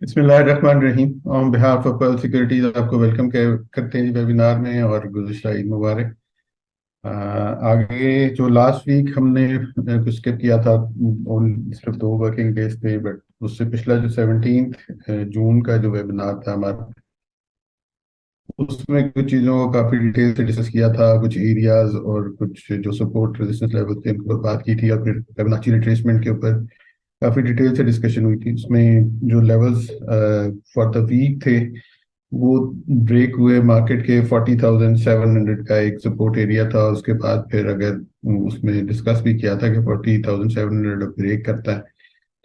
बिस्मिल्लाहिर्रहमानिर्रहीम। On behalf of pearl securities आपको welcome करते हैं वेबिनार में और गुज़िश्ता ईद मुबारक। आगे जो लास्ट वीक हमने कुछ स्किप किया था, सिर्फ 2 वर्किंग डेज थे, बट उससे पिछला जो 17 जून का जो वेबिनार था हमारा, उसमें कुछ चीज़ों को काफ़ी डिटेल से डिस्कस किया था। कुछ एरियाज और कुछ जो सपोर्ट रेजिस्टेंस लेवल थे उन पर बात की थी, और फिर फिबोनाची रिट्रेसमेंट के ऊपर काफ़ी डिटेल से डिस्कशन हुई थी। उसमें जो लेवल्स फॉर द वीक थे वो ब्रेक हुए मार्केट के 40,700 का एक सपोर्ट एरिया था। उसके बाद फिर अगर उसमें डिस्कस भी किया था कि 40,700 ब्रेक करता है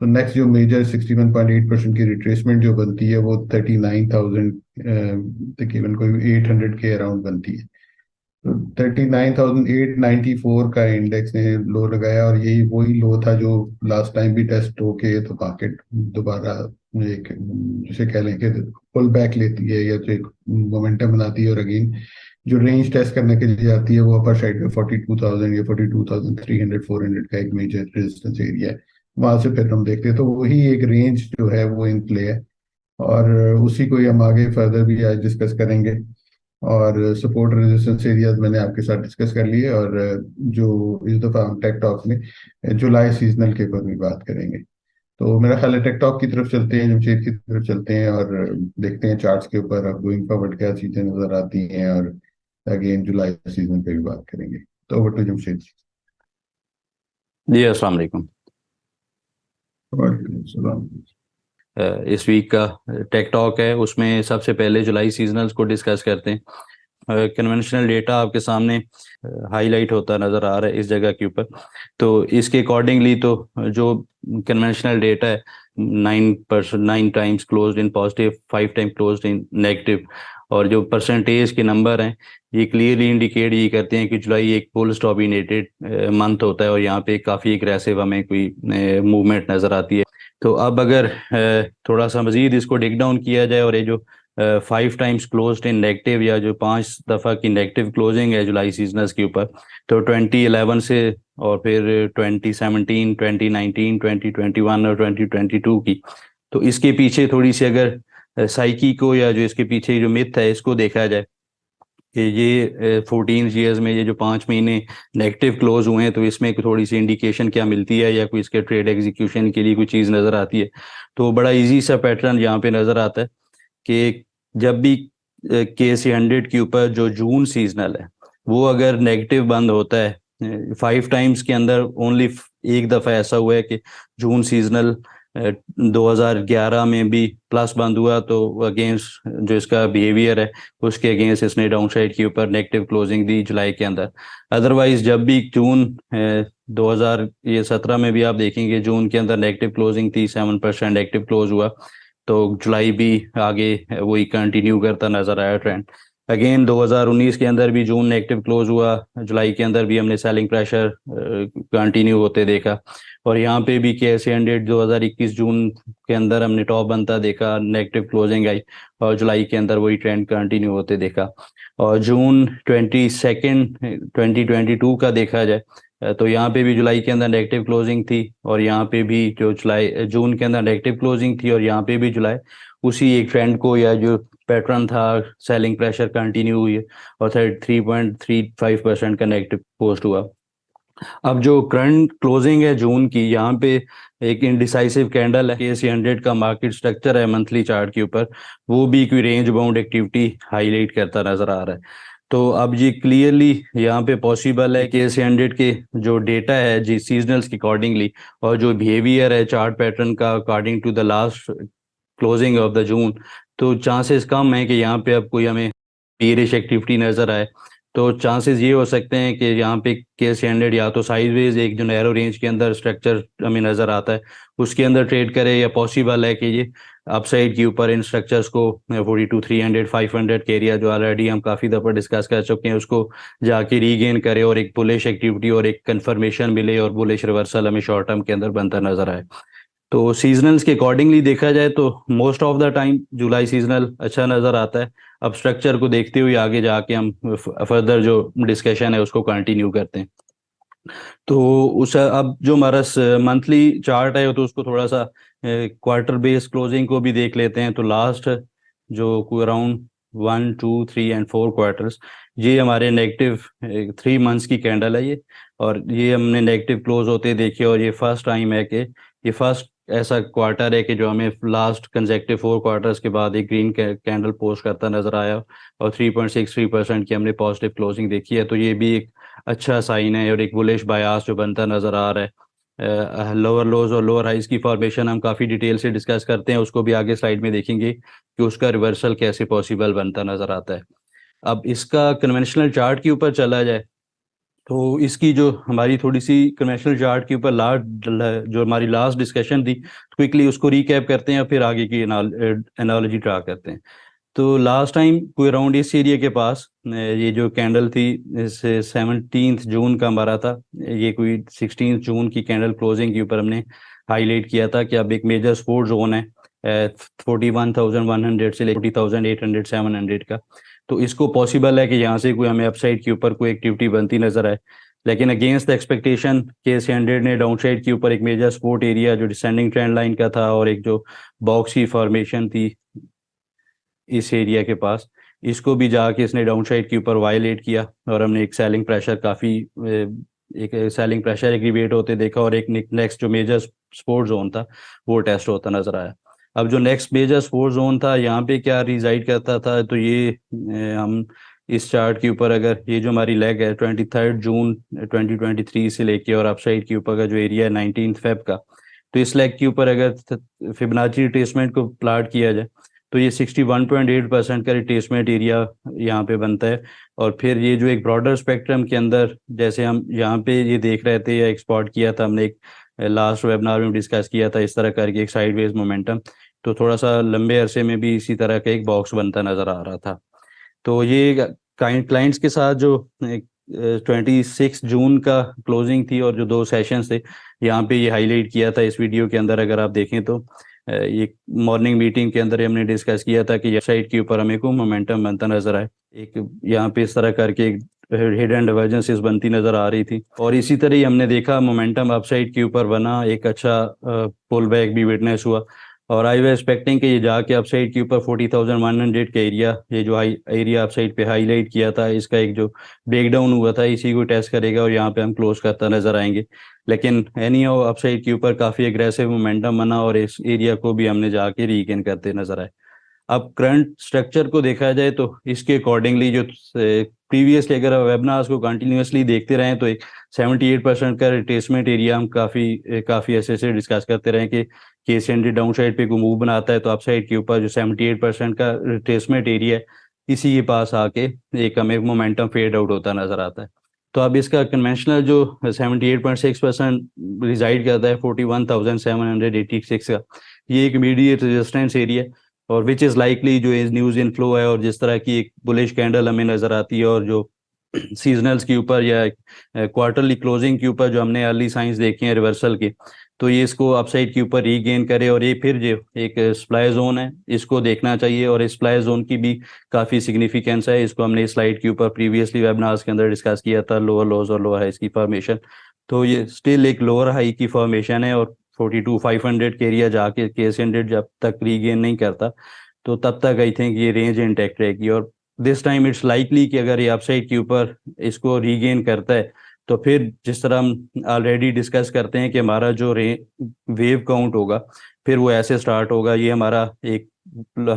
तो नेक्स्ट जो मेजर 61.8% की रिट्रेसमेंट जो बनती है वो 39,000 तकरीबन कोई 800 के अराउंड बनती है। तो 39,894 का इंडेक्स ने लो लगाया, और यही वही लो था जो लास्ट टाइम भी टेस्ट होके तो मार्केट दोबारा एक जिसे कह लें कि पुल बैक लेती है या तो एक मोमेंटम बनाती है, और अगेन जो रेंज टेस्ट करने के लिए आती है वो अपर साइड पे 42,000 या 42,300 400 का एक मेजर रेजिस्टेंस एरिया है। वहां से फिर हम देखते हैं तो वही एक रेंज जो है वो इन प्ले है, और उसी को ही हम आगे फर्दर भी आज डिस्कस करेंगे। और सपोर्ट रेजिस्टेंस एरियाज मैंने आपके साथ डिस्कस कर लिए, और जो इस दफा हम टेक टॉक में जुलाई सीजनल के ऊपर भी बात करेंगे। तो मेरा ख्याल है टेक टॉक की तरफ चलते हैं, जमशेद की तरफ चलते हैं, और देखते हैं चार्ट्स के ऊपर अब गोइंग फॉरवर्ड क्या चीजें नजर आती हैं, और अगेन जुलाई सीजन पे भी बात करेंगे। तो ओवर टू जमशेद। जी अस्सलाम वालेकुम। वालेकुम सलाम। इस वीक का टेक टॉक है, उसमें सबसे पहले जुलाई सीजनल्स को डिस्कस करते हैं। कन्वेंशनल डेटा आपके सामने हाईलाइट होता नज़र आ रहा है इस जगह के ऊपर। तो इसके अकॉर्डिंगली तो जो कन्वेंशनल डेटा है 9%, 9 times closed in positive, 5 time closed in negative, और जो परसेंटेज के नंबर हैं ये क्लियरली इंडिकेट ये करते हैं कि जुलाई एक बुल्स डोमिनेटेड मंथ होता है, और यहाँ पे काफ़ी एग्रेसिव हमें कोई मूवमेंट नज़र आती है। तो अब अगर थोड़ा सा मजीद इसको डिग डाउन किया जाए, और ये जो 5 टाइम्स क्लोज्ड इन नेगेटिव या जो 5 दफ़ा की नेगेटिव क्लोजिंग है जुलाई सीजनल्स के ऊपर, तो 2011 से और फिर 2017, 2019, 2021 और 2022 की, तो इसके पीछे थोड़ी सी अगर साइकी को या जो इसके पीछे जो मिथ है इसको देखा जाए कि ये 14 ईयर्स में ये जो 5 महीने नेगेटिव क्लोज हुए हैं, तो इसमें थोड़ी सी इंडिकेशन क्या मिलती है या कोई इसके ट्रेड एग्जीक्यूशन के लिए कोई चीज़ नज़र आती है। तो बड़ा इजी सा पैटर्न यहाँ पे नज़र आता है कि जब भी KC 100 के ऊपर जो जून सीजनल है वो अगर नेगेटिव बंद होता है, 5 टाइम्स के अंदर ओनली एक दफ़ा ऐसा हुआ है कि जून सीजनल 2011 में भी प्लस बंद हुआ, तो अगेंस्ट जो इसका बिहेवियर है उसके अगेंस्ट इसने डाउन साइड के ऊपर नेगेटिव क्लोजिंग दी जुलाई के अंदर। अदरवाइज जब भी जून 2017 में भी आप देखेंगे जून के अंदर नेगेटिव क्लोजिंग थी, 7% नेगेटिव क्लोज हुआ, तो जुलाई भी आगे वही कंटिन्यू करता नजर आया ट्रेंड। अगेन 2019 के अंदर भी जून नेगेटिव क्लोज हुआ, जुलाई के अंदर भी हमने सेलिंग प्रेशर कंटिन्यू होते देखा, और यहाँ पे भी KC 100 2021 जून के अंदर हमने टॉप बनता देखा, नेगेटिव क्लोजिंग आई, और जुलाई के अंदर वही ट्रेंड कंटिन्यू होते देखा। और जून 22 2022 का देखा जाए तो यहाँ पे भी जुलाई के अंदर नेगेटिव क्लोजिंग थी, और यहाँ पे भी जो जुलाई जून के अंदर नेगेटिव क्लोजिंग थी, और यहाँ पे भी जुलाई उसी एक ट्रेंड को या जो पैटर्न था सेलिंग प्रेशर कंटिन्यू हुई है, और 3.35% का नेगेटिव पोस्ट हुआ। अब जो करंट क्लोजिंग है जून की, यहाँ पे एक इनडिसाइसिव कैंडल है, KC 100 का मार्केट स्ट्रक्चर है मंथली चार्ट के ऊपर, वो भी कोई रेंज बाउंड एक्टिविटी हाईलाइट करता नजर आ रहा है। तो अब ये क्लियरली यहाँ पे पॉसिबल है कि KC 100 के जो डेटा है जी सीजनल्स के अकॉर्डिंगली, और जो बिहेवियर है चार्ट पैटर्न का according to the last closing of the June, तो चांसेस कम है कि यहाँ पे अब कोई हमें बेयरिश एक्टिविटी नजर आए। तो चांसेस ये हो सकते हैं कि यहाँ पे KC 100 या तो साइडवेज एक जो नैरो रेंज के अंदर स्ट्रक्चर हमें नजर आता है उसके अंदर ट्रेड करे, या पॉसिबल है कि ये अपसाइड के ऊपर इन स्ट्रक्चर्स को 42 300 500 के एरिया जो ऑलरेडी हम काफ़ी दफ़ा डिस्कस कर चुके हैं उसको जाके रीगेन करे, और एक बुलिश एक्टिविटी और एक कंफर्मेशन मिले, और बुलिश रिवर्सल हमें शॉर्ट टर्म के अंदर बनता नजर आए। तो सीजनल्स के अकॉर्डिंगली देखा जाए तो most of the time July seasonal अच्छा नज़र आता है। अब स्ट्रक्चर को देखते हुए आगे जाके हम फर्दर जो डिस्कशन है उसको कंटिन्यू करते हैं। तो उस अब जो हमारा मंथली चार्ट है तो उसको थोड़ा सा क्वार्टर बेस क्लोजिंग को भी देख लेते हैं। तो लास्ट जो अराउंड 1 2 3 एंड 4 क्वार्टर्स, ये हमारे नेगेटिव 3 मंथ्स की कैंडल है ये, और ये हमने नेगेटिव क्लोज होते देखे। और ये फर्स्ट टाइम है कि ये फर्स्ट ऐसा क्वार्टर है कि जो हमें लास्ट कंजेक्टिव 4 क्वार्टर्स के बाद एक ग्रीन कैंडल पोस्ट करता नजर आया, और 3.63% की हमने पॉजिटिव क्लोजिंग देखी है। तो ये भी एक अच्छा साइन है और एक बुलिश बायास जो बनता नजर आ रहा है। लोअर लोज और लोअर हाइज की फॉर्मेशन हम काफ़ी डिटेल से डिस्कस करते हैं, उसको भी आगे स्लाइड में देखेंगे कि उसका रिवर्सल कैसे पॉसिबल बनता नजर आता है। अब इसका कन्वेंशनल चार्ट के ऊपर चला जाए तो इसकी जो हमारी थोड़ी सी कन्वेंशनल चार्ट के ऊपर जो हमारी लास्ट डिस्कशन थी, क्विकली उसको रिकैप करते हैं और फिर आगे की एनालॉजी ड्रा करते हैं। तो लास्ट टाइम कोई अराउंड इस एरिया के पास ये जो कैंडल थी, इस 17 जून का हमारा था, ये कोई 16 जून की कैंडल क्लोजिंग के ऊपर हमने हाईलाइट किया था कि अब एक मेजर सपोर्ट जोन है 41,100 से लेकर 40,800 700 का। तो इसको पॉसिबल है कि यहाँ से कोई हमें अपसाइड के ऊपर कोई एक्टिविटी बनती नजर आए। लेकिन अगेंस्ट द एक्सपेक्टेशन के 100 ने डाउनसाइड के ऊपर एक मेजर सपोर्ट एरिया जो डिसेंडिंग ट्रेंड लाइन का था और एक जो बॉक्स की फॉर्मेशन थी इस एरिया के पास, इसको भी जाके इसने डाउनसाइड के ऊपर वायलेट किया और हमने एक सेलिंग प्रेशर काफ़ी एक सेलिंग प्रेशर एग्रीवेट होते देखा, और एक नेक्स्ट जो मेजर सपोर्ट जोन था वो टेस्ट होता नजर आया। अब जो नेक्स्ट मेजर सपोर्ट जोन था यहाँ पे क्या रिजाइड करता था, तो ये हम इस चार्ट के ऊपर अगर ये जो हमारी लेग है 23 जून 2023 से लेके और अपसाइड के ऊपर का जो एरिया है 19 फेब का, तो इस लेग के ऊपर अगर फिबोनाची रिट्रेसमेंट को प्लाट किया जाए तो ये 61.8% का रिट्रेसमेंट एरिया यहाँ पे बनता है। और फिर ये जो एक ब्रॉडर स्पेक्ट्रम के अंदर, जैसे हम यहाँ पे ये देख रहे थे या एक्सपोर्ट किया था हमने, एक लास्ट वेबिनार में डिस्कस किया था इस तरह करके एक साइडवेज मोमेंटम, तो थोड़ा सा लंबे अरसे में भी इसी तरह का एक बॉक्स बनता नजर आ रहा था। तो ये क्लाइंट्स के साथ जो 26 जून का क्लोजिंग थी और जो 2 सेशंस थे यहाँ पे ये हाईलाइट किया था इस वीडियो के अंदर। अगर आप देखें तो ये मॉर्निंग मीटिंग के अंदर हमने डिस्कस किया था कि साइड के ऊपर हमें को मोमेंटम बनता नजर आए, एक यहाँ पे इस तरह करके एक हिडन डाइवर्जेंसेस बनती नजर आ रही थी। और इसी तरह ही हमने देखा मोमेंटम अपसाइड के ऊपर बना, एक अच्छा पुल बैक भी विटनेस हुआ। और आई वे एक्सपेक्टिंग कि ये जाके अपसाइड के ऊपर 40,100 का एरिया, ये जो हाई एरिया अपसाइड पे हाईलाइट किया था, इसका एक जो ब्रेकडाउन हुआ था इसी को टेस्ट करेगा और यहाँ पे हम क्लोज करता नजर आएंगे। लेकिन एनी अपसाइड के ऊपर काफ़ी एग्रेसिव मोमेंटम बना और इस एरिया को भी हमने जाके रीगेन करते नजर आए। अब करंट स्ट्रक्चर को देखा जाए तो इसके अकॉर्डिंगली जो प्रीवियसली अगर वेबनार्स को कंटिन्यूसली देखते रहें तो एक 78% का रिट्रेसमेंट एरिया हम काफ़ी काफ़ी ऐसे से डिस्कस करते रहे कि केस डाउन साइड पे को मूव बनाता है तो अप साइड के ऊपर जो 78% का रिट्रेसमेंट एरिया है इसी के पास आके एक हमें मोमेंटम फेड आउट होता नजर आता है। तो अब इसका कन्वेंशनल जो 78.6% रिजाइड करता है 41,786 का, ये एक इमीडिएट रेजिस्टेंस एरिया, और विच इज़ लाइकली जो इस न्यूज़ इनफ्लो है और जिस तरह की एक बुलिश कैंडल हमें नज़र आती है और जो सीजनल्स के ऊपर या क्वार्टरली क्लोजिंग के ऊपर जो हमने अर्ली साइंस देखी हैं रिवर्सल की, तो ये इसको अपसाइड के ऊपर रीगेन करे और ये फिर जो एक सप्लाई जोन है इसको देखना चाहिए। और इस सप्लाई जोन की भी काफ़ी सिग्निफिकेंस है, इसको हमने इस स्लाइड के ऊपर प्रीवियसली वेबिनार्स के अंदर डिस्कस किया था, लोअर लोज और लोअर हाइस की फॉर्मेशन। तो ये स्टिल एक लोअर हाई की फॉर्मेशन है और 42,500 के एरिया जाके केस 100 जब तक रीगेन नहीं करता तो तब तक आई थिंक ये रेंज इंटैक्ट रहेगी। और दिस टाइम इट्स लाइकली कि अगर ये अपसाइड के ऊपर इसको रीगेन करता है तो फिर जिस तरह हम ऑलरेडी डिस्कस करते हैं कि हमारा जो वेव काउंट होगा फिर वो ऐसे स्टार्ट होगा, ये हमारा एक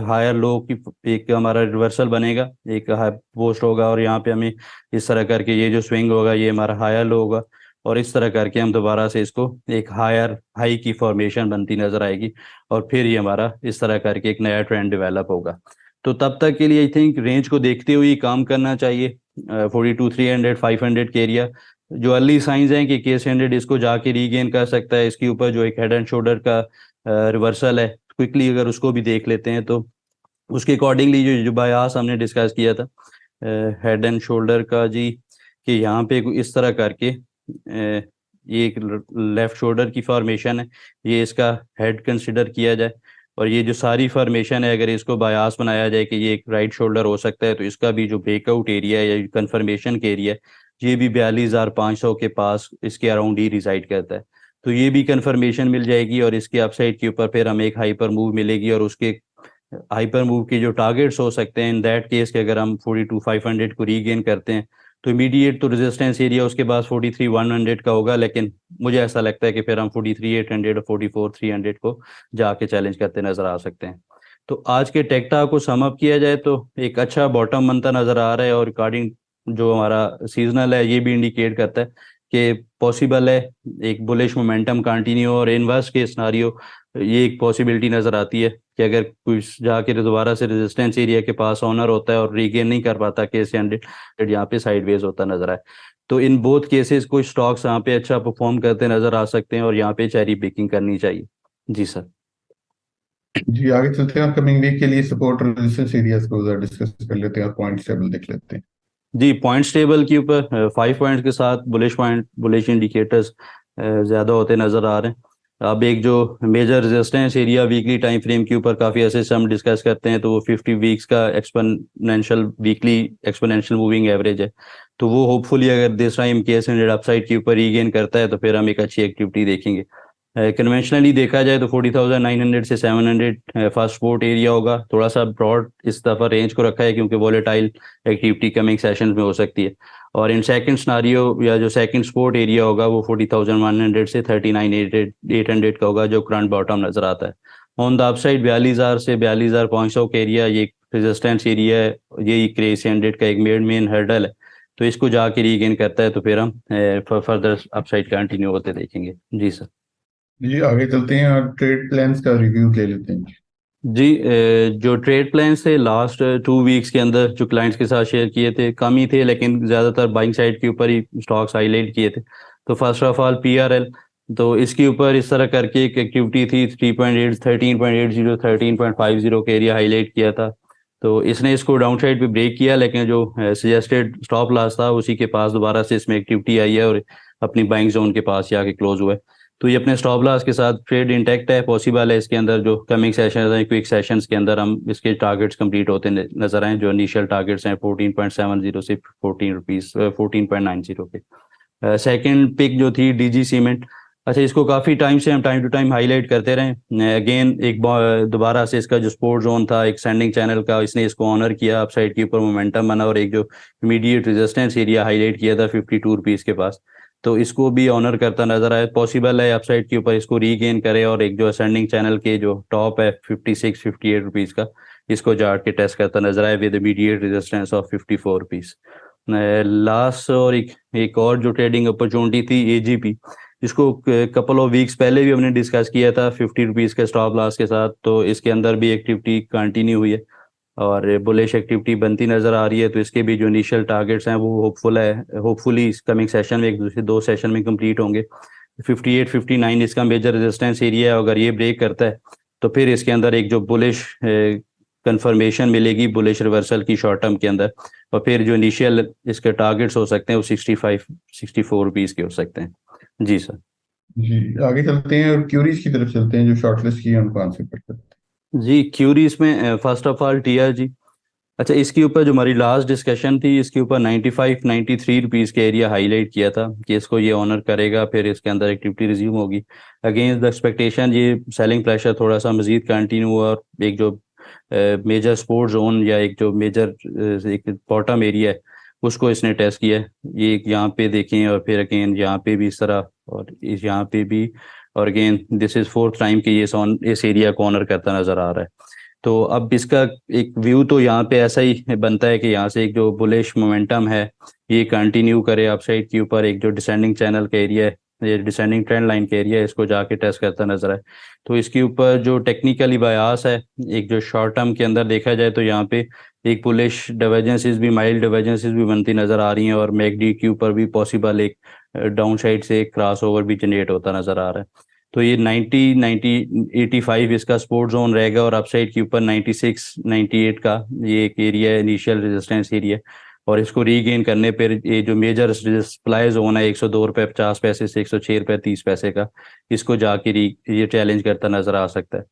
हायर लो की एक हमारा रिवर्सल बनेगा, एक हाई पोस्ट होगा और यहाँ पे हमें इस तरह करके ये जो स्विंग होगा ये हमारा हायर लो होगा, और इस तरह करके हम दोबारा से इसको एक हायर हाई की फॉर्मेशन बनती नजर आएगी और फिर ये हमारा इस तरह करके एक नया ट्रेंड डेवलप होगा। तो तब तक के लिए आई थिंक रेंज को देखते हुए काम करना चाहिए। 42,300 500 के एरिया जो अर्ली साइंस हैं कि केस 100 इसको जाके रीगेन कर सकता है, इसके ऊपर जो एक हेड एंड शोल्डर का रिवर्सल है क्विकली अगर उसको भी देख लेते हैं तो उसके अकॉर्डिंगली जो जो बायास हमने डिस्कस किया था हेड एंड शोल्डर का जी, कि यहाँ पे इस तरह करके ये एक लेफ्ट शोल्डर की फॉर्मेशन है, ये इसका हेड कंसिडर किया जाए और ये जो सारी फॉर्मेशन है अगर इसको बायास बनाया जाए कि ये एक राइट शोल्डर हो सकता है तो इसका भी जो ब्रेकआउट एरिया है या कंफर्मेशन के एरिया है ये भी 42,500 के पास इसके अराउंड ही रिसाइड करता है। तो ये भी कंफर्मेशन मिल जाएगी और इसके अपसाइड के ऊपर फिर हमें एक हाइपर मूव मिलेगी और उसके हाइपर मूव के जो टारगेट्स हो सकते हैं इन दैट केस के अगर हम 42,500 को रीगेन करते हैं तो इमीडिएट तो रेजिस्टेंस एरिया उसके पास 43,100 का होगा, लेकिन मुझे ऐसा लगता है कि फिर हम 43,800 और 44,300 को जाके चैलेंज करते नजर आ सकते हैं। तो आज के टेक्टा को सम अप किया जाए तो एक अच्छा बॉटम बनता नजर आ रहा है और अकॉर्डिंग जो हमारा सीजनल है ये भी इंडिकेट करता है कि पॉसिबल है एक बुलिश मोमेंटम कंटिन्यू, और इनवर्स के सिनारियो ये एक पॉसिबिलिटी नजर आती है कि अगर कोई जाके दोबारा से रेजिस्टेंस एरिया के पास ऑनर होता है और रीगेन नहीं कर पाता केस 100 यहाँ पे साइडवेज होता नजर आए, तो इन बोथ केसेस कुछ स्टॉक्स यहाँ पे अच्छा परफॉर्म करते नजर आ सकते हैं और यहाँ पे चेरी पिकिंग करनी चाहिए। जी सर। जी आगे चलते हैं, कमिंग वीक के लिए सपोर्ट रेजिस्टेंस एरियाज को जरा डिस्कस कर लेते हैं और पॉइंट्स टेबल देख लेते हैं। जी पॉइंट्स टेबल के ऊपर 5 पॉइंट्स के साथ बुलिश इंडिकेटर्स ज़्यादा होते नज़र आ रहे हैं। अब एक जो major resistance area weekly time frame के ऊपर काफ़ी ऐसे से हम डिस्कस करते हैं तो वो 50 वीक्स का exponential weekly exponential moving average है। तो वो होपफुली अगर this time case hundred upside के ऊपर रीगेन करता है तो फिर हम एक अच्छी एक्टिविटी देखेंगे। कन्वेंशनली देखा जाए तो 40,900 से 700 फर्स्ट सपोर्ट एरिया होगा। थोड़ा सा ब्रॉड इस दफ़ा रेंज को रखा है क्योंकि वॉलेटाइल एक्टिविटी कमिंग सेशंस में हो सकती है। और इन सेकंड सिनारियो या जो सेकंड सपोर्ट एरिया होगा वो 40,100 से 39,800 का होगा जो करंट बॉटम नजर आता है। ऑन द अपसाइड 42,000 से 42,500 का एरिया ये रेजिस्टेंस एरिया है, ये क्रेज 100 का एक मेन हर्डल है। तो इसको जाके रीगेन करता है तो फिर हम फर्दर अपसाइड कंटिन्यू होते देखेंगे। जी सर। जी आगे चलते हैं और ट्रेड प्लान्स का रिव्यू ले लेते हैं। जी जो ट्रेड प्लान्स थे लास्ट 2 वीक्स के अंदर जो क्लाइंट्स के साथ शेयर किए थे कम ही थे, लेकिन ज़्यादातर बाइंग साइड के ऊपर ही स्टॉक्स हाईलाइट किए थे। तो फर्स्ट ऑफ ऑल PRL, तो इसके ऊपर इस तरह करके एक एक्टिविटी थी 3.8 13.80 13.50 के एरिया हाईलाइट किया था। तो इसने इसको डाउन साइड पे ब्रेक किया, लेकिन जो सजेस्टेड स्टॉप लॉस था उसी के पास दोबारा से इसमें एक्टिविटी आई है और अपनी बाइंग जोन के पास जाके क्लोज हुआ है। तो ये अपने स्टॉप लॉस के साथ ट्रेड इंटैक्ट है। पॉसिबल है इसके अंदर जो कमिंग सेशन है क्विक सेशंस के अंदर हम इसके टारगेट्स कंप्लीट होते नजर आए। जो इनिशियल टारगेट्स हैं 14.70 से 14.90 के। सेकंड पिक जो थी DG सीमेंट, अच्छा इसको काफ़ी टाइम से हम टाइम टू टाइम हाईलाइट करते रहे। अगेन एक दोबारा से इसका जो सपोर्ट जोन था एक सेंडिंग चैनल का, इसने इसको ऑनर किया, अपसाइड के ऊपर मोमेंटम बना और एक जो इमीडिएट रेजिस्टेंस एरिया हाईलाइट किया था 52 रुपीज़ के पास, तो इसको भी ऑनर करता नजर आया। पॉसिबल है अपसाइड के ऊपर इसको रीगेन करे और एक जो असेंडिंग चैनल के जो टॉप है 56-58 रुपीज़ का, इसको जाट के टेस्ट करता नजर आया with immediate resistance of 54 rupees. Last और एक और जो ट्रेडिंग अपॉर्चुनिटी थी AGP, इसको कपल ऑफ वीक्स पहले भी हमने डिस्कस किया था 50 रुपीज़ के स्टॉप लॉस के साथ। तो इसके अंदर भी एक्टिविटी कंटिन्यू हुई है और बुलिश एक्टिविटी बनती नज़र आ रही है। तो इसके भी जो इनिशियल टारगेट्स हैं वो होपफुली इस कमिंग सेशन में एक दूसरे 2 सेशन में कंप्लीट होंगे। 58-59 इसका मेजर रेजिस्टेंस एरिया है, अगर ये ब्रेक करता है तो फिर इसके अंदर एक जो बुलिश कंफर्मेशन मिलेगी बुलिश रिवर्सल की शॉर्ट टर्म के अंदर, और फिर जो इनिशियल इसके टारगेट्स हो सकते हैं वो 65-64 रुपीज़ के हो सकते हैं। जी सर। जी आगे चलते हैं और क्यूरीज की तरफ चलते हैं, जो शॉर्टलिस्ट की है उनको आंसर करते हैं। जी क्यूरीज में फर्स्ट ऑफ ऑल TRG, अच्छा इसके ऊपर जो हमारी लास्ट डिस्कशन थी इसके ऊपर 95-93 रुपीज़ के एरिया हाईलाइट किया था कि इसको ये ऑनर करेगा फिर इसके अंदर एक्टिविटी रिज्यूम होगी। अगेंस्ट द एक्सपेक्टेशन ये सेलिंग प्रेशर थोड़ा सा मजीद कंटिन्यू हुआ और एक जो मेजर सपोर्ट जोन या एक जो मेजर एक बॉटम एरिया है उसको इसने टेस्ट किया है। ये एक यहाँ पे देखें और फिर अगेन यहाँ पे भी इस तरह और इस यहाँ पे भी, और again this is fourth time कि ये इस एरिया को ऑनर करता नजर आ रहा है। तो अब इसका एक व्यू तो यहाँ पे ऐसा ही बनता है कि यहाँ से एक जो बुलिश मोमेंटम है ये कंटिन्यू करे अपसाइड के ऊपर, एक जो डिसेंडिंग चैनल का एरिया है ये डिसेंडिंग ट्रेंड लाइन का एरिया है इसको जाके टेस्ट करता नजर आए। तो इसके ऊपर जो टेक्निकली बायास है एक जो शॉर्ट टर्म के अंदर देखा जाए तो यहाँ पे एक बुलिश डाइवर्जेंसेस भी माइल्ड डाइवर्जेंसेस भी बनती नजर आ रही हैं और मैकडी के ऊपर भी पॉसिबल एक डाउन साइड से एक क्रॉस ओवर भी जनरेट होता नजर आ रहा है। तो ये 85 इसका सपोर्ट जोन रहेगा और अपसाइड के ऊपर 96-98 का ये एक एरिया है इनिशियल रेजिस्टेंस एरिया, और इसको रीगेन करने पर ये जो मेजर सप्लाई जोन है 102 रुपये 50 पैसे से 106 रुपये 30 पैसे का, इसको जाके ये चैलेंज करता नजर आ सकता है।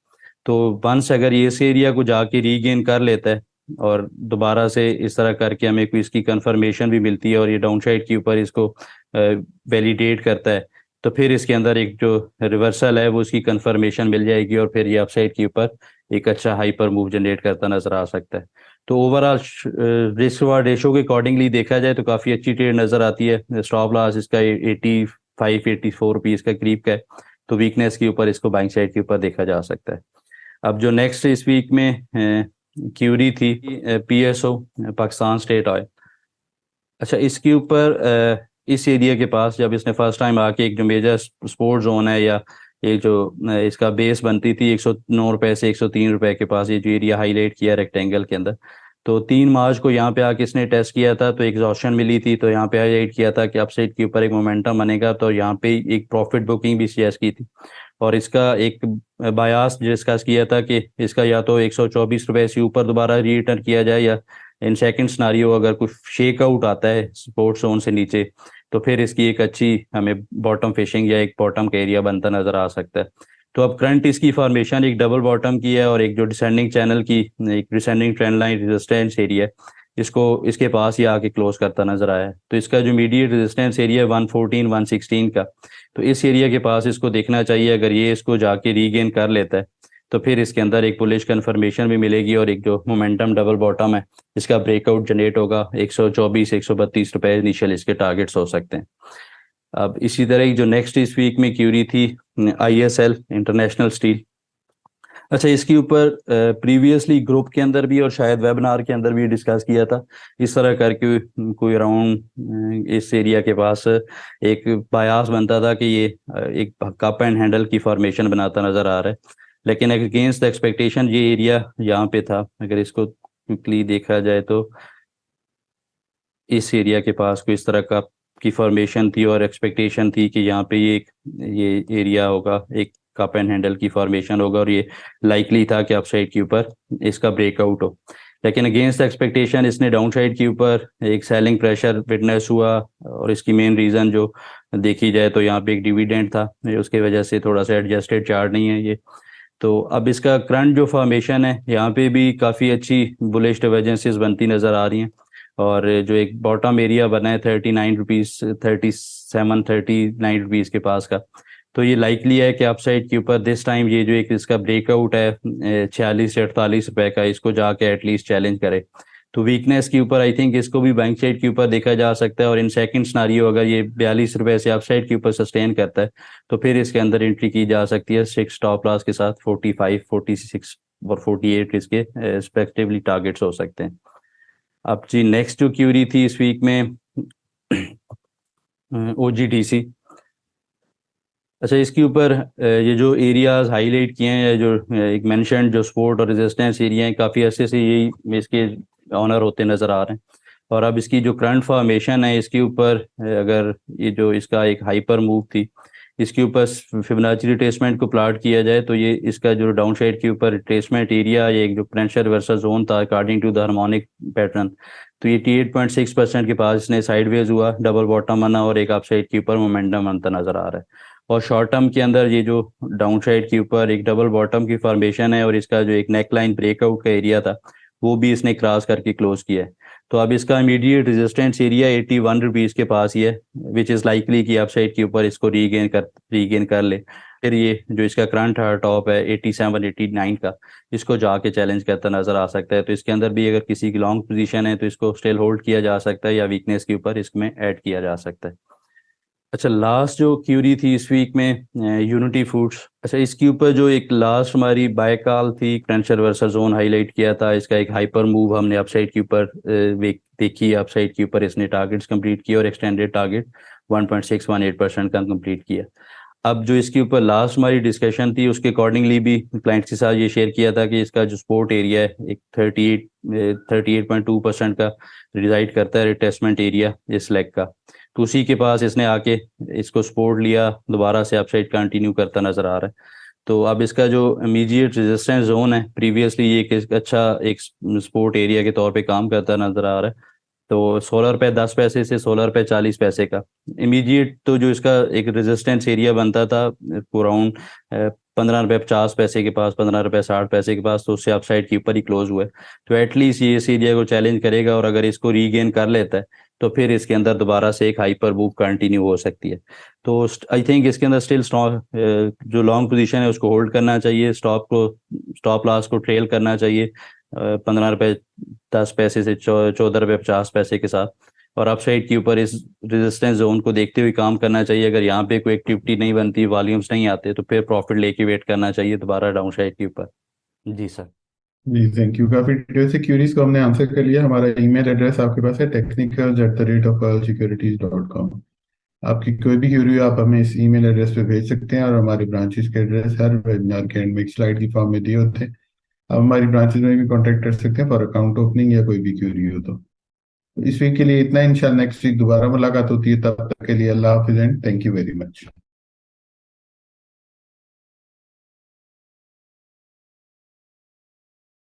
तो वंस अगर ये इस एरिया को जाके रीगेन कर लेता है और दोबारा से इस तरह करके हमें कोई इसकी कंफर्मेशन भी मिलती है और ये डाउन साइड के ऊपर इसको वैलिडेट करता है, तो फिर इसके अंदर एक जो रिवर्सल है वो उसकी कंफर्मेशन मिल जाएगी और फिर ये अपसाइड के ऊपर एक अच्छा हाइपर मूव जनरेट करता नजर आ सकता है। तो ओवरऑल रिस्क रिवार्ड रेशो के अकॉर्डिंगली देखा जाए तो काफ़ी अच्छी ट्रेड नज़र आती है। स्टॉप लॉस इसका 85-84 रुपीज़ का करीब का है, तो वीकनेस के ऊपर इसको बाइंग साइड के ऊपर देखा जा सकता है। अब जो नेक्स्ट इस वीक में क्यूरी थी, पीएसओ पाकिस्तान स्टेट ऑयल। अच्छा, इसके ऊपर इस एरिया के पास जब इसने फर्स्ट टाइम आके एक जो मेजर स्पोर्ट जोन है या एक जो इसका बेस बनती थी 109 रुपए से 103 रुपए के पास, ये जो एरिया हाईलाइट किया रेक्टेंगल के अंदर, तो 3 मार्च को यहाँ पे आके इसने टेस्ट किया था तो एग्जॉशन मिली थी, तो यहाँ पे हाईलाइट किया था कि अपसाइड के ऊपर एक मोमेंटम बनेगा, तो यहाँ पे एक प्रॉफिट बुकिंग भी सजेस्ट की थी। और इसका एक बायास डिस्कस किया था कि इसका या तो 124 रुपए से ऊपर दोबारा रीटर्न किया जाए, या इन सेकंड सिनारियो अगर कुछ शेक आउट आता है सपोर्ट जोन से नीचे तो फिर इसकी एक अच्छी हमें बॉटम फिशिंग या एक बॉटम का एरिया बनता नजर आ सकता है। तो अब करंट इसकी फॉर्मेशन एक डबल बॉटम की है और एक जो डिसेंडिंग चैनल की एक descending trend line resistance area है, इसको इसके पास ही आके क्लोज करता नजर आया है। तो इसका जो इमीडिएट रेजिस्टेंस एरिया है 114-116 का, तो इस एरिया के पास इसको देखना चाहिए। अगर ये इसको जाके रीगेन कर लेता है तो फिर इसके अंदर एक बुलिश कन्फर्मेशन भी मिलेगी और एक जो मोमेंटम डबल बॉटम है इसका ब्रेकआउट जनरेट होगा। 124-132 रुपए इनिशियल इसके टारगेट्स हो सकते हैं। अब इसी तरह जो नेक्स्ट इस वीक में क्यूरी थी ISL इंटरनेशनल स्टील। अच्छा, इसके ऊपर प्रीवियसली ग्रुप के अंदर भी और शायद वेबिनार के अंदर भी डिस्कस किया था। इस तरह करके कोई अराउंड इस एरिया के पास एक बायास बनता था कि ये एक कप एंड हैंडल की फॉर्मेशन बनाता नजर आ रहा है, लेकिन अगेंस्ट द एक्सपेक्टेशन ये एरिया यहाँ पे था। अगर इसको क्विकली देखा जाए तो इस एरिया के पास कोई इस तरह का की फॉर्मेशन थी और एक्सपेक्टेशन थी कि यहाँ पे ये एरिया होगा, एक कप एंड हैंडल की फॉर्मेशन होगा और ये लाइकली था कि अपसाइड के ऊपर इसका ब्रेकआउट हो। लेकिन अगेंस्ट एक्सपेक्टेशन इसने डाउन साइड के ऊपर एक सेलिंग प्रेशर विटनेस हुआ और इसकी मेन रीज़न जो देखी जाए तो यहाँ पे एक डिविडेंड था, उसके वजह से थोड़ा सा एडजस्टेड चार्ट नहीं है ये। तो अब इसका करंट जो फॉर्मेशन है यहाँ पे भी काफ़ी अच्छी बुलिश डिवर्जेंसेस बनती नज़र आ रही हैं और जो एक बॉटम एरिया बना है 39 रुपीज़ 37-39 रुपीज़ के पास का, तो ये लाइकली है कि अपसाइड के ऊपर दिस टाइम ये जो एक इसका ब्रेकआउट है 46 से 48 रुपए का, इसको जाके एटलीस्ट चैलेंज करे। तो वीकनेस के ऊपर आई थिंक इसको भी बैंक साइड के ऊपर देखा जा सकता है और इन सेकंड सिनारियो अगर ये 42 रुपए से अपसाइड के ऊपर सस्टेन करता है तो फिर इसके अंदर एंट्री की जा सकती है 6 स्टॉप लॉस के साथ। 45, 46 और 48 इसके रिस्पेक्टिवली टारगेट्स हो सकते हैं। अब जी नेक्स्ट जो क्यूरी थी इस वीक में OGTC। अच्छा, इसके ऊपर ये जो एरियाज हाईलाइट किए हैं, जो एक मेंशन जो सपोर्ट और रेजिस्टेंस एरिया हैं, काफ़ी अर्से से यही इसके ऑनर होते नज़र आ रहे हैं। और अब इसकी जो करंट फॉर्मेशन है इसके ऊपर अगर ये जो इसका एक हाइपर मूव थी इसके ऊपर फिबोनाची रिट्रेसमेंट को प्लाट किया जाए तो ये इसका जो डाउन साइड के ऊपर रिट्रेसमेंट एरिया या एक जो पोटेंशियल रिवर्सल जोन था according to the harmonic pattern, तो ये 88.6% के पास इसने साइडवेज हुआ, डबल बॉटम बना और एक अप साइड के ऊपर मोमेंटम बनता नजर आ रहा है। और शॉर्ट टर्म के अंदर ये जो डाउन साइड के ऊपर एक डबल बॉटम की फॉर्मेशन है और इसका जो एक नेक लाइन ब्रेकआउट का एरिया था वो भी इसने क्रॉस करके क्लोज किया है। तो अब इसका इमीडिएट रेजिस्टेंस एरिया 81 रुपीज़ के पास ही है, विच इज़ लाइकली कि अपसाइड के ऊपर इसको रीगेन कर ले। फिर ये जो इसका करंट टॉप है 87-89 का, इसको जाके चैलेंज करता नजर आ सकता है। तो इसके अंदर भी अगर किसी की लॉन्ग पोजीशन है तो इसको स्टिल होल्ड किया जा सकता है या वीकनेस के ऊपर इसमें ऐड किया जा सकता है। अच्छा, लास्ट जो क्यूरी थी इस वीक में यूनिटी फूड्स। अच्छा, इसके ऊपर जो एक लास्ट हमारी बाय कॉल थी पोटेंशियल रिवर्सल जोन हाईलाइट किया था, इसका एक हाइपर मूव हमने अपसाइड के ऊपर देखी। अपसाइड के ऊपर इसने टारगेट्स कंप्लीट किए और एक्सटेंडेड टारगेट 1.618% का कंप्लीट किया। अब जो इसके ऊपर लास्ट हमारी डिस्कशन थी उसके अकॉर्डिंगली भी क्लाइंट्स के साथ ये शेयर किया था कि इसका जो सपोर्ट एरिया है एक 38.2% का रिजाइड करता है रिटेस्टमेंट एरिया इस लेग का, तो उसी के पास इसने आके इसको सपोर्ट लिया, दोबारा से अपसाइड कंटिन्यू करता नजर आ रहा है। तो अब इसका जो इमीडिएट रेजिस्टेंस जोन है प्रीवियसली ये एक अच्छा एक सपोर्ट एरिया के तौर पे काम करता नजर आ रहा है, तो 16 रुपये 10 पैसे से 16 रुपये 40 पैसे का इमीडिएट, तो जो इसका एक रेजिस्टेंस एरिया बनता था अराउंड 15 रुपये 50 पैसे के पास, 15 रुपये 60 पैसे के पास, तो उससे अपसाइड के ऊपर ही क्लोज हुआ है। तो एटलीस्ट ये इस एरिया को चैलेंज करेगा, और अगर इसको रीगेन कर लेता है तो फिर इसके अंदर दोबारा से एक हाइपर मूव कंटिन्यू हो सकती है। तो आई थिंक इसके अंदर स्टिल जो लॉन्ग पोजीशन है उसको होल्ड करना चाहिए, स्टॉप लॉस को ट्रेल करना चाहिए 15 रुपये 10 पैसे से 14 रुपये 50 पैसे के साथ, और अपसाइड के ऊपर इस रेजिस्टेंस जोन को देखते हुए काम करना चाहिए। अगर यहाँ पे कोई एक्टिविटी नहीं बनती, वॉल्यूम्स नहीं आते, तो फिर प्रॉफिट लेके वेट करना चाहिए दोबारा डाउन साइड के ऊपर। जी सर। जी थैंक यू, काफी डिटेल से क्यूरीज को हमने आंसर कर लिया। हमारा ईमेल एड्रेस आपके पास है technicals@securities.com। आपकी कोई भी क्यूरी हो आप हमें इस ईमेल एड्रेस पे भेज सकते हैं, और हमारे ब्रांचेस के एड्रेस हर वेबिनार के एंड में एक स्लाइड की फॉर्म में दिए होते हैं। आप हमारी ब्रांचेस में भी कांटेक्ट कर सकते हैं फॉर अकाउंट ओपनिंग या कोई भी क्यूरी हो तो। इस वीक के लिए इतना, इंशाल्लाह नेक्स्ट वीक दोबारा मुलाकात होती है, तब तक के लिए अल्लाह हाफिज and thank you very much.